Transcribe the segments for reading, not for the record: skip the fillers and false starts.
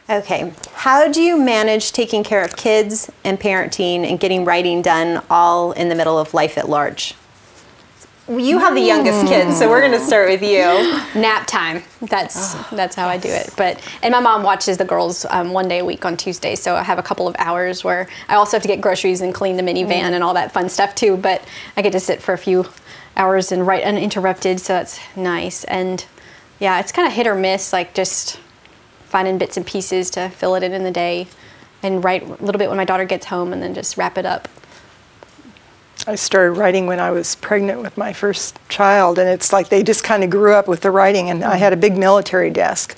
Okay, how do you manage taking care of kids and parenting and getting writing done all in the middle of life at large? You have the youngest kids, so we're going to start with you. Nap time. That's how I do it. And my mom watches the girls 1 day a week on Tuesday, so I have a couple of hours where I also have to get groceries and clean the minivan and all that fun stuff too. But I get to sit for a few hours and write uninterrupted, so that's nice. And yeah, it's kind of hit or miss, like just finding bits and pieces to fill it in the day, and write a little bit when my daughter gets home, and then just wrap it up. I started writing when I was pregnant with my first child, and it's like they just kind of grew up with the writing, and I had a big military desk.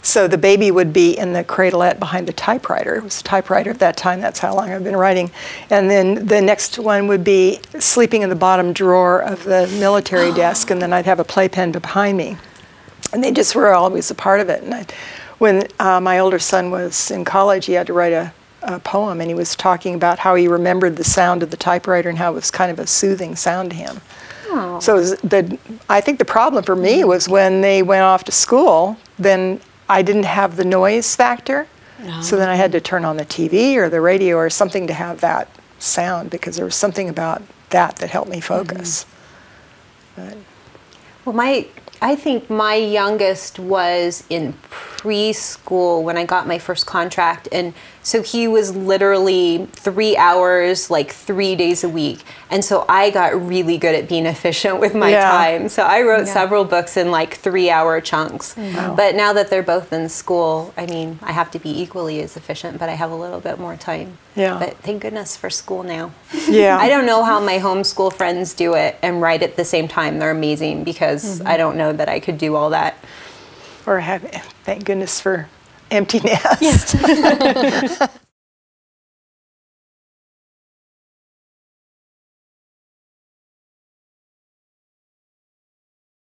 So the baby would be in the cradlette behind the typewriter. It was a typewriter at that time. That's how long I've been writing. And then the next one would be sleeping in the bottom drawer of the military desk, and then I'd have a playpen behind me. And they just were always a part of it. And when my older son was in college, he had to write a poem, and he was talking about how he remembered the sound of the typewriter and how it was kind of a soothing sound to him. Oh. So I think the problem for me was when they went off to school, then I didn't have the noise factor. No. So then I had to turn on the TV or the radio or something to have that sound, because there was something about that helped me focus. Well, I think my youngest was in preschool when I got my first contract, and so he was literally 3 hours, like 3 days a week, and so I got really good at being efficient with my time. So I wrote several books in like 3-hour chunks. Wow. But now that they're both in school, I mean, I have to be equally as efficient, but I have a little bit more time. Yeah. But thank goodness for school now. Yeah. I don't know how my homeschool friends do it and write at the same time. They're amazing, because I don't know that I could do all that. Or thank goodness for empty nest. Yes.